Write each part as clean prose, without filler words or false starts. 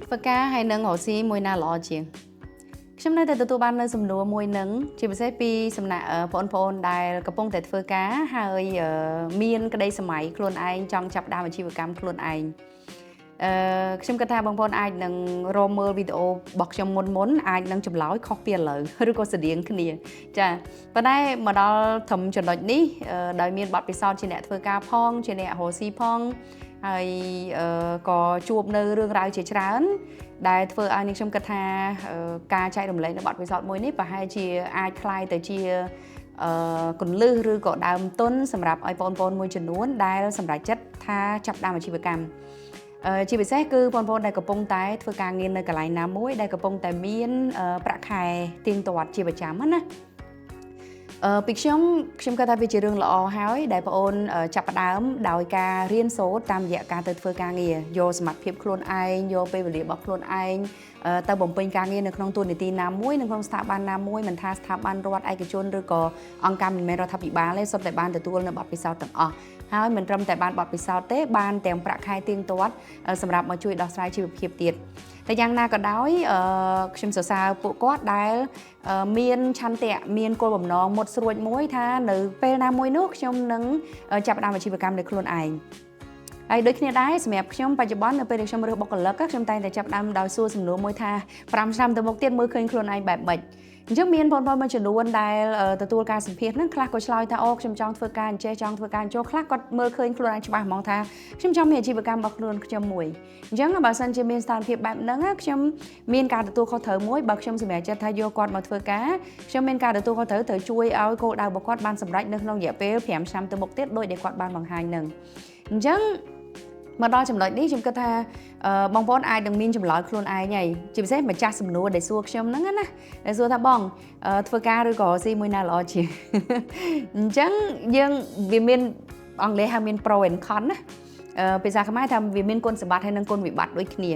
ធ្វើការហើយនឹងរកស៊ីមួយណាល្អជាងខ្ញុំនៅតែទទួលបាននៅសំណួរមួយនឹងជាពិសេសពីសំណាក់បងប្អូនដែលកំពុងតែធ្វើការហើយមានក្តីសម័យខ្លួនឯងចង់ចាប់ផ្ដើមអាជីវកម្មខ្លួនឯងខ្ញុំគិតថាបងប្អូនអាចនឹងរកមើលវីដេអូរបស់ខ្ញុំមុនអាចនឹងចម្លើយខុសពីឥឡូវឬក៏ស្តៀងគ្នាចាប៉ុន្តែមកដល់ត្រឹមចំណុចនេះដោយមានបទពិសោធន៍ជាអ្នកធ្វើការផងជាអ្នករកស៊ីផងហើយក៏ជួបនៅរឿងរ៉ាវជាច្រើនដែលធ្វើឲ្យនាងខ្ញុំគិតថាការចែករំលែកនៅបទពិសោធន៍មួយនេះប្រហែលជាអាចคล้ายទៅជាគន្លឹះឬក៏ដើមទុនសម្រាប់ឲ្យបងប្អូនមួយចំនួនដែលសម្រេចចិត្តថាចាប់ផ្ដើមអាជីវកម្មជាពិសេសគឺបងប្អូនដែលកំពុងតែធ្វើការងារនៅកន្លែងណាមួយដែលកំពុងតែមានប្រាក់ខែទៀងទាត់ជាប្រចាំណាពីខ្ញុំគិតថាវាជារឿងល្អហើយដែលបងអូនចាប់ផ្ដើមដោយការរៀនសូត្រតាមរយៈការទៅធ្វើការងារយកសមត្ថភាពខ្លួនឯងយកពេលវេលារបស់ខ្លួនឯងទៅបំពេញការងារនៅក្នុងតួនាទីណាមួយនៅក្នុងស្ថាប័នណាមួយមិនថាស្ថាប័នរដ្ឋឯកជនឬក៏អង្គការមិនមែនរដ្ឋាភិបាលទេសុទ្ធតែបានទទួលនៅបទពិសោធន៍ទាំងអស់ហើយមិនត្រឹមតែបានបទពិសោធន៍ទេបានទាំងប្រាក់ខែទៀងទាត់សម្រាប់មកជួយដោះស្រាយជីវភាពទៀតតែយ៉ាងណាក៏ដោយខ្ញុំសរសើរពួកគាត់ដែលមានឆន្ទៈមានគោលបំណងមុតស្រួចមួយថានៅពេលណាមួយនោះខ្ញុំនឹងចាប់ផ្ដើមអាជីវកម្មដោយខ្លួនឯងហើយដូចគ្នាដែរសម្រាប់ខ្ញុំបច្ចុប្បន្ននៅពេលដែលខ្ញុំរើសបុគ្គលិកខ្ញុំតែងតែចាប់ផ្ដើមដោយសួរសំណួរមួយថា5ឆ្នាំទៅមុខទៀតមើលឃើញខ្លួនឯងបែបម៉េចអញ្ចឹងមានបងប្អូនមួយចំនួនដែលទទួលការសម្ភាសន៍ហ្នឹងខ្លះក៏ឆ្លើយថាអូខ្ញុំចង់ធ្វើការអញ្ចេះចង់ធ្វើការអញ្ចូលខ្លះគាត់មើលឃើញខ្លួនឯងច្បាស់ហ្មងថាខ្ញុំចង់មានអាជីវកម្មរបស់ខ្លួនខ្ញុំមួយអញ្ចឹងបើសិនជាមានស្ថានភាពបែបហ្នឹងខ្ញុំមានការទទួលខុសត្រូវមួយបើខ្ញុំសម្រេចចិត្តថាយកគាត់មកធ្វើការខ្ញុំមានការទទួលខុសត្រូវត្រូវជួយឲ្យគោលដៅរបស់គាត់បានសម្រេចនៅក្នុងរយៈពេល5ឆ្នាំទៅមុខទៀតដោយដែលគាត់បានបង្ហាញហ្នឹងអញ្ចឹងមកដល់ចំណុចនេះខ្ញុំគិតថាបងប្អូនអាចនឹងមានចម្លើយខ្លួនឯងហើយជាពិសេសម្ចាស់សំណួរដែលសួរខ្ញុំហ្នឹងណាដែលសួរថាបងធ្វើការឬក៏ស៊ីមួយណាល្អជាងអញ្ចឹងយើងវាមានអង់គ្លេសហៅមាន pro and con ណាភាសាខ្មែរថាវាមានគុណសម្បត្តិហើយនិងគុណវិបត្តិដូចគ្នា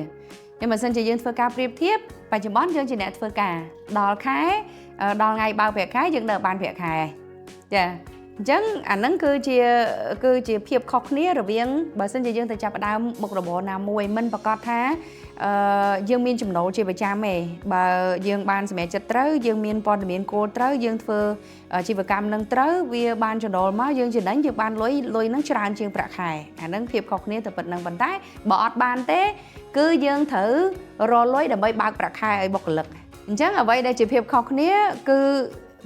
តែបើសិនជាយើងធ្វើការប្រៀបធៀបបច្ចុប្បន្នយើងជាអ្នកធ្វើការដល់ខែដល់ថ្ងៃបើប្រាក់ខែយើងនៅបានប្រាក់ខែចាអញ្ចឹងអាហ្នឹងគឺជាភាពខុសគ្នារវាងបើសិនជាយើងទៅចាប់ផ្ដើមមុខរបរណាមួយមិនប្រកាសថាយើងមានចំណូលជាប្រចាំទេបើយើងបានសម្រេចចិត្តត្រូវយើងមានព័ត៌មានគោលត្រូវយើងធ្វើអាជីវកម្មនឹងត្រូវវាបានចំណូលមកយើងចំណេញយើងបានលុយនឹងច្រើនជាងប្រាក់ខែអាហ្នឹងភាពខុសគ្នាទៅប៉ុណ្្នឹងប៉ុន្តែបើអត់បានទេគឺយើងត្រូវរកលុយដើម្បីបើកប្រាក់ខែឲ្យបុគ្គលិកអញ្ចឹងអ្វីដែលជាភាពខុសគ្នាគឺ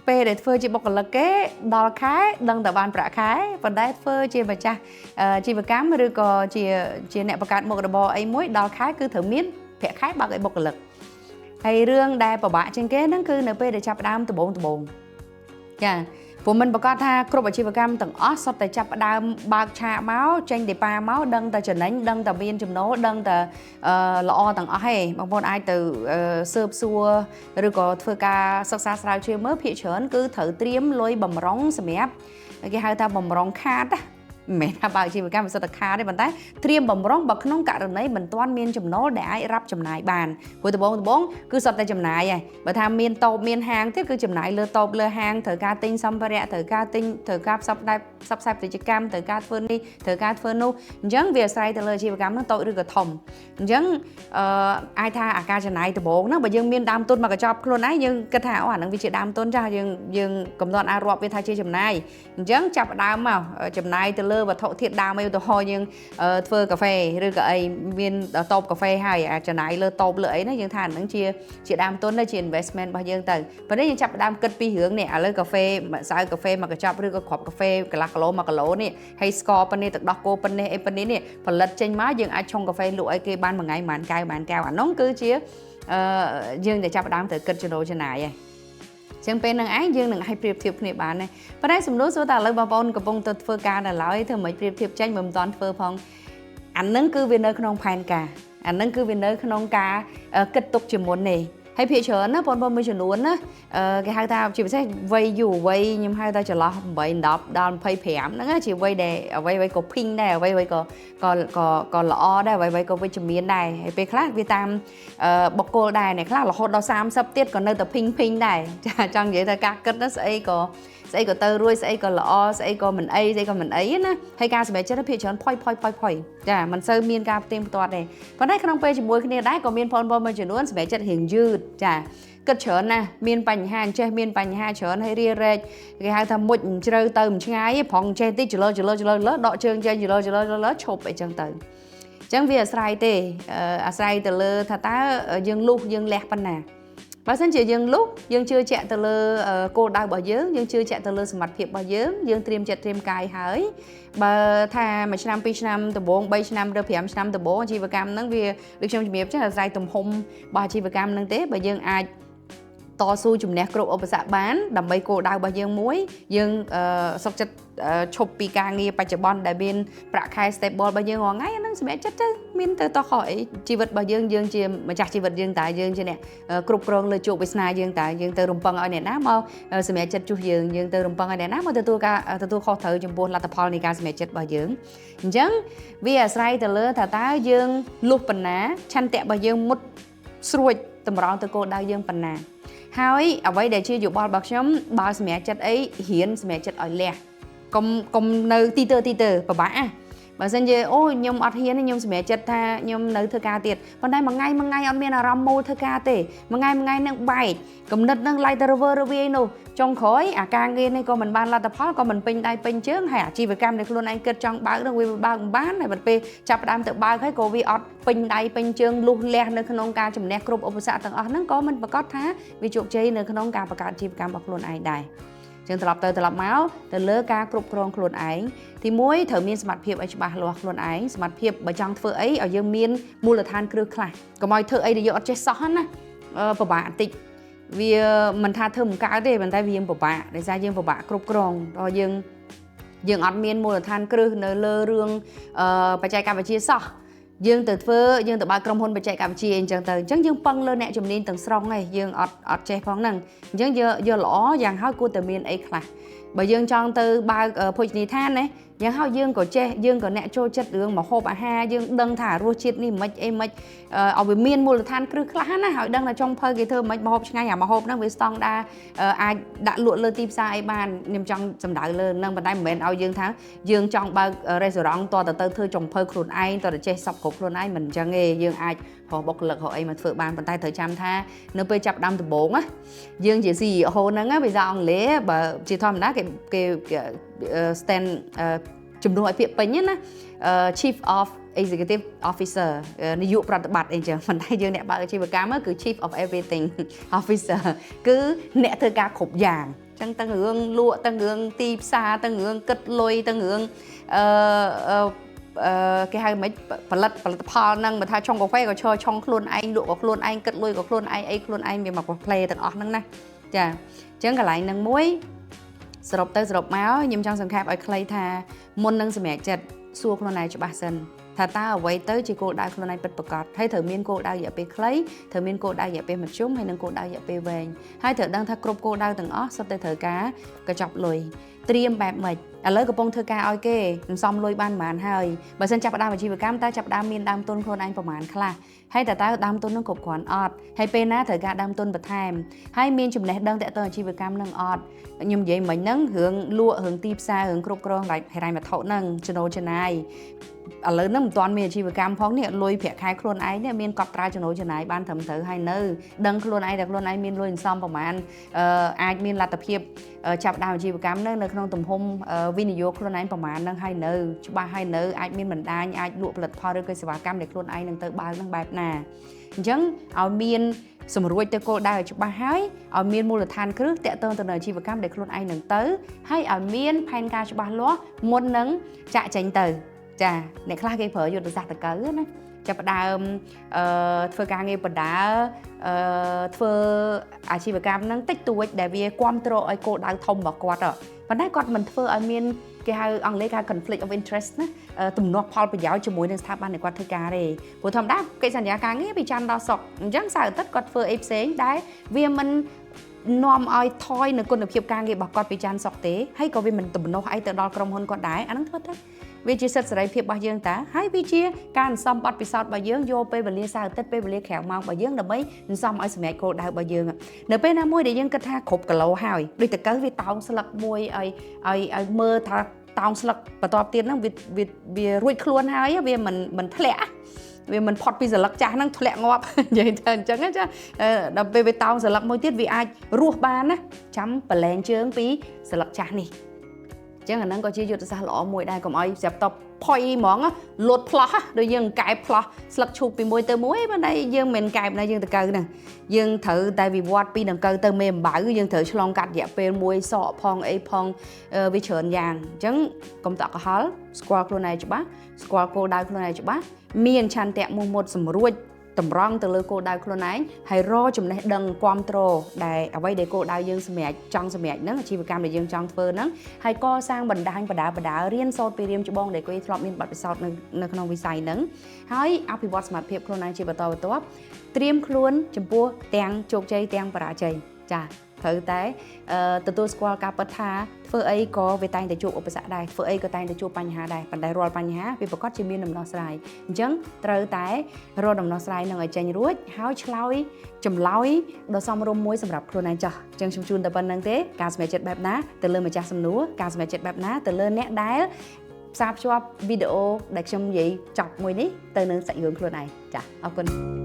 ពេលដែលធ្វើជាបុគ្គលិកគេដល់ខែដឹងតែបានប្រាក់ខែប៉ុន្តែធ្វើជាម្ចាស់អាជីវកម្មឬក៏ជាអ្នកបង្កើតមុខរបរអីមួយដល់ខែគឺត្រូវមានប្រាក់ខែបើកឲ្យបុគ្គលិកហើយរឿងដែលពិបាកជាងគេហ្នឹងគឺនៅពេលដែលចាប់ផ្ដើមដំបូងចាព្រោះមិនប្រកាសថាគ្រប់អាជីវកម្មទាំងអស់សុទ្ធតែចាប់ផ្ដើមបើកឆាកមកចេញដេប៉ាមកដឹងតែចំណេញដឹងតែមានចំណូលដឹងតែល្អទាំងអស់ទេបងប្អូនអាចទៅស៊ើបសួរឬក៏ធ្វើការសិក្សាស្រាវជ្រាវមើលភាគច្រើនគឺត្រូវត្រៀមលុយបំរុងសម្រាប់គេហៅថាបំរុងខាតមិនមែនថាបើអាជីវកម្មវាសុទ្ធតែខាតទេប៉ុន្តែត្រៀមបំរុងបើក្នុងករណីមិនទាន់មានចំណូលដែលអាចរាប់ចំណាយបានព្រោះដំបូងគឺសុទ្ធតែចំណាយហើយបើថាមានតូបមានហាងទៀតគឺចំណាយលើតូបលើហាងត្រូវការទិញសម្ភារៈត្រូវការផ្សព្វផ្សាយពាណិជ្ជកម្មត្រូវការធ្វើនេះត្រូវការធ្វើនោះអញ្ចឹងវាអាស្រ័យទៅលើអាជីវកម្មហ្នឹងតូចឬក៏ធំអញ្ចឹងអាចថាអាការចំណាយដំបូងហ្នឹងបើយើងមានដើមទុនមកកញ្ចប់ខ្លួនឯងយើងគិតថាអូអាហ្នឹងវាជាដើមទុនចាស់យើងកំណត់អាចរាប់វាថាជាចំណាយអញ្ចឹងចាប់ដើមមកចំណាយទៅលើវត្ថុធាតុដើមអីឧទាហរណ៍យើងធ្វើកាហ្វេឬក៏អីមានតូបកាហ្វេហើយអាចចំណាយលើតូបលើអីហ្នឹងយើងថាអាហ្នឹងជាដើមទុនទៅជា investment របស់យើងទៅប៉ុន្តែយើងចាប់ផ្ដើមគិតពីរឿងនេះឥឡូវកាហ្វេម្សៅកាហ្វេមកកញ្ចប់ឬក៏គ្រាប់កាហ្វេកន្លះគីឡូ1គីឡូនេះហើយស្ករប៉ុណ្នេះទឹកដោះគោប៉ុណ្នេះអីប៉ុណ្នេះនេះផលិតចេញមកយើងអាចឆុងកាហ្វេលក់ឲ្យគេបានមួយថ្ងៃប៉ុន្មានកែវអានោះគឺជាយើងតែចាប់ផ្ដើមត្រូវគិតចំណូលចំណាយឯងចឹងពេលហ្នឹងឯងយើងនឹងឲ្យប្រៀបធៀបគ្នាបានដែរប៉ុន្តែសំណួរសួរថាឥឡូវបងប្អូនកំពុងទៅធ្វើការនៅឡើយធ្វើមិនប្រៀបធៀបចេញមិនទាន់ធ្វើផងអាហ្នឹងគឺវានៅក្នុងផែនការអាហ្នឹងគឺវានៅក្នុងការគិតទុកជាមុនទេ hay phía chớn á bọn mình chuyển luôn á cái hai ta chỉ sẽ vây dù vây nhưng hai ta trở lo vậy đập đòn phây phèm nó chỉ vây để vây có pin đây vây có lọ đây vây có vitamin đây hay về khác vitamin bọc cô đây này khác là hot đau sam sắp tiết còn nơi tập pin đây trong vậy ta các cất nó sẽ có tơ ruồi sẽ có lọ sẽ có mình ấy á hay ca sẽ chết nó phía chớn phoi chả mình sơ miên ca tim toát này còn đây không phải chỉ mùi cái này đấy còn miên bọn mình chuyển luôn sẽ chết hiện dư chả cất chớn nè miên bánh hàng chơi miên bánh hai chớn hay ria rê cái hai thằng một chơi tầm ngay phòng chơi tí chửi lơ đọ chương chơi chửi lơ chụp vậy chẳng tới chẳng vì sai tê sai từ lơ thà ta dương lúc dương lẹt pan nè và xin chỉ dương lúc dương chưa chạy từ lơ cô đau bỏ dướng dương chưa chạy từ lơ mặt thiệp bỏ dướng dương tiêm cài hỡi bà thà mà năm pi năm từ bốn bay năm được phèm năm từ bốn chi và cam nắng vì được trong nghiệp chắc là dài tầm hông bà chi và cam nắng tế bà dương ai to su chùm nẹt cột ở xã bán đầm bay cô đau bà dương muối dương sọc chất chụp pi ca nghe bà chở bon đại biên bạc khai step ball bà dương ngon ngay nó sẽ chết chứ miên từ to khỏi chi vật bà dương chi mà chặt chi vật dương tại dương cho nè cột cron lời chuột với snai dương tại dương từ rồng păng ở nè ná mau sẽ chết chu dương từ rồng păng ở nè ná mau từ tôi khó thở trong buồn là tập hall này ca sẽ chết bà dương chẳng vì sai từ lứa thà tá dương lục bẩn ná chăn tẹt bà dương một xuôi tầm rau từ cô đau dương bẩn ná hai ở đây để chia dụ bao bạc chấm bao mẹ chất ấy hiến mẹ chất ở lẹ công nơi ti tơ bà dân về ôi nhom ọt hiến nhom mẹ chất tha nhom nơi thơ ca tiệt còn đây mà ngay on miền Aram mô thơ ca tê mà ngay nâng bài cầm nứt nâng lại tơ rơ nô trong khói càng nghe này có mình ban là tập phát có mình pin đây pin trước hay chi về cam này luôn anh kết trong bao đâu vì bao bán này bật pe chập đam tự bao cái cô vi ọt pin đây pin chương luôn lẹ nơi khôn ca chùm nẹt group ở xã tầng ọt nó có mình và có thá vì chuột chơi nơi khôn ca và cả chi về cam bọc luôn ai đây chẳng tập máu từ lứa ca group krong luôn ảnh thì mỗi thợ miên smart phiệp ấy bà loạt luôn ảnh smart phiệp bởi trong phở ấy ở dương miên mua là than kêu khai còn mọi thợ ấy thì dọn chơi xót á bà bạn tịch vì mình tha thơm cá để mình tay viên của bạn để ra dương của bạn group krong rồi dương ọt miên mua là than kêu nơi lơ rương bà chạy cả bà chia xót dương từ phơ dương từ ba công hôn bà chạy cả chi anh chẳng dương păng lên nè chùm nên từng song này dương ọt che phong năng chẳng giờ lõ giang hói của từ miền ấy là bởi dương trong từ ba phôi nhị than này giang hói dương có che dương có nè trôi chất đường mà hộp ha dương đăng thả rùa chết đi mấy em mấy ở bên miền mua là than cứ khá na hỏi đăng là trong phơi cái thơ mấy mà hộp ngay à mà hộp nó với song đa ai đã lụa lên tim sai ban niềm trong sầm đại lên nâng bàn tay mình ao dương tháng dương trong ba restaurant to từ thơ trong phơi khuôn ai to để che sọc cục luôn ai mình cho nghề dương ai họ bọc lực họ ấy mà phơi bàn tay thời trăm tha nơi bây chập đâm từ bốn á dương chỉ gì hồ nắng á bây giờ ông lẽ bà chỉ thòm đá cái stand chùm đôi phía bên nhá Chief of Executive Officer ví dụประบัติ anh chẳng phần tay dương nè bà chi vừa cám á cứ Chief of Everything Officer cứ nè thơ ca khủng giảng tăng hướng lụa tăng hướng tip xa tăng hướng cất lôi tăng hướng cái hai mấyផលផលnăng mà tha trong có khoe có chơi trong luôn anh lụa có luôn anh cất lôi có luôn anh ấy luôn anh về mặt có play từng ọt năng này chà chẳng cả lại năng muốiสรุปtớiสรุปmáu nhưng trong sân khap ở clay tha môn năng sẻ chật xua con này cho bà sân thà ta ở vậy tới chỉ cô đại con này bật bật cọt hay thử miên cô đại dạ pe clay thử miên cô đại dạ pe mặt trúng hay năng cô đại dạ pe về hai thử đang thà cướp cô đại từng ót sắp tới thử cá cái chọc lùi triêm bẹp mệt lấy cái bông thơ ca oi kê xong lùi ban màn hơi bà sân chập đam mà chi về cam ta chập đam miên đam tôn con anhประมาณkhla hay ta đam tôn nó cột khoản ọt hay pe ná thử ca đam tôn bật thèm hay miên chùm nét đơn tại tờ chi về cam nâng ọt nhưng vậy mình nâng hướng lụa hướng tip xa hướng cướp con lại hay mà thấu nâng chân ô chân ai lớn nó toàn miền chi về cam phóng nè lùi phẹt khai khuôn ấy nè miền cọp tra chân ô chân ai ban thầm thử hai nơi đăng khuôn ấy đặc khuôn ấy miền lùi xongประมาณai miền là tập hiệp chập đam chi về cam nâng nơi không tầm hôm video khuôn ấy ประมาณ nâng hai nơi ba hai nơi ai miền mình đai ai lụaផលិតផលឬក៏សេវាកម្មដែលខ្លួនឯងនឹងទៅបើនឹងបែបណាអញ្ចឹងឲ្យមានសម្រួចទៅគោលដៅឲ្យច្បាស់ហើយឲ្យមានមូលដ្ឋានគ្រឹះតាក់ទងទៅនឹងអាជីវកម្មដែលខ្លួនឯងនឹងទៅហើយឲ្យមានផែនការច្បាស់លាស់មុននឹងចាក់ចេញទៅចាអ្នកខ្លះគេប្រើយុទ្ធសាស្ត្រតកើណា ចាប់ផ្ដើមធ្វើការងារបដាធ្វើអាជីវកម្មហ្នឹងតិចតួចដែលវាគ្រប់គ្រងឲ្យគោលដៅធំរបស់គាត់ប៉ុន្តែគាត់មិនធ្វើឲ្យមានគេហៅអង់គ្លេសគេហៅ conflict of interest ណាទំនាស់ផលប្រយោជន៍ជាមួយនឹងស្ថាប័នដែលគាត់ធ្វើការទេព្រោះធម្មតាកិច្ចសន្យាការងារពីច័ន្ទដល់សុក្រអញ្ចឹងសៅរ៍អាទិត្យគាត់ធ្វើអីផ្សេងដែលវាមិននាំឲ្យថយនៅគុណភាពការងាររបស់គាត់ពីច័ន្ទសុក្រទេហើយក៏វាមិនទំនាស់អីទៅដល់ក្រុមហ៊ុនគាត់ដែរអាហ្នឹងធ្វើទៅវាជាសិទ្ធិសេរីភាពរបស់យើងតាហើយវាជាការសន្សំបទពិសោធន៍របស់យើងយកពេលវេលាសៅរ៍អាទិត្យពេលវេលាក្រៅម៉ោងរបស់យើងដើម្បីសន្សំឲ្យសម្រេចគោលដៅរបស់យើងនៅពេលណាមួយដែលយើងគិតថាគ្រប់គីឡូហើយដូចតើវាតោងស្លឹកមួយឲ្យមើលថាតោងស្លឹកបន្ទាប់ទៀតហ្នឹងវារួចខ្លួនហើយវាមិនធ្លាក់វាមិនផុតពីស្លឹកចាស់ហ្នឹងធ្លាក់ងាប់និយាយថាអញ្ចឹងចាដល់ពេលវាតោងស្លឹកមួយទៀតវាអាចរស់បានណាចាំប្រឡែងជើងពីស្លឹកចាស់នេះអញ្ចឹងអាហ្នឹងក៏ជាយុទ្ធសាស្ត្រល្អមួយដែរកុំឲ្យស្រាប់តបផុយហ្មងលូតផ្លោះដូចយើងកែបផ្លោះស្លឹកឈូកពីមួយទៅមួយប៉ុន្តែយើងមិនកែបណាយើងទៅកើហ្នឹងយើងត្រូវតែវិវត្តពីដង្កូវទៅមេអំបៅយើងត្រូវឆ្លងកាត់រយៈពេលមួយសក់ផងអីផងវាច្រើនយ៉ាងអញ្ចឹងកុំតក់កុហលស្គាល់ខ្លួនឯងច្បាស់ស្គាល់គោលដៅខ្លួនឯងច្បាស់មានឆន្ទៈមោះមុតសម្រួចតម្រង់ទៅលើគោលដៅខ្លួនឯងហើយរកចំណេះដឹងគ្រប់គ្រងដែលអ្វីដែលគោលដៅយើងសម្រេចចង់សម្រេចហ្នឹងអាជីវកម្មដែលយើងចង់ធ្វើហ្នឹងហើយកសាងបណ្ដាញបដារៀនសូត្រពីរៀមច្បងដែលគេធ្លាប់មានបទពិសោធន៍នៅក្នុងវិស័យហ្នឹងហើយអភិវឌ្ឍសមត្ថភាពខ្លួនឯងជាបន្តបន្ទាប់ត្រៀមខ្លួនចំពោះទាំងជោគជ័យទាំងបរាជ័យចាត្រូវតែទទួលស្គាល់ការពិតថាធ្វើអីក៏វាតែងតែជួបឧបសគ្គដែរធ្វើអីក៏តែងតែជួបបញ្ហាដែរប៉ុន្តែរាល់បញ្ហាវាប្រកាសជាមានដំណោះស្រាយអញ្ចឹងត្រូវតែរកដំណោះស្រាយនឹងឲ្យចេញរួចហើយឆ្លើយចម្លើយដ៏សមរម្យមួយសម្រាប់ខ្លួនឯងចោះអញ្ចឹងខ្ញុំជូនតែប៉ុណ្្នឹងទេការសម្រេចចិត្តបែបណាទៅលើម្ចាស់សំណួរការសម្រេចចិត្តបែបណាទៅលើអ្នកដែលផ្សារភ្ជាប់វីដេអូដែលខ្ញុំនិយាយចប់មួយនេះទៅនឹងសាច់រឿងខ្លួនឯងចាអរគុណ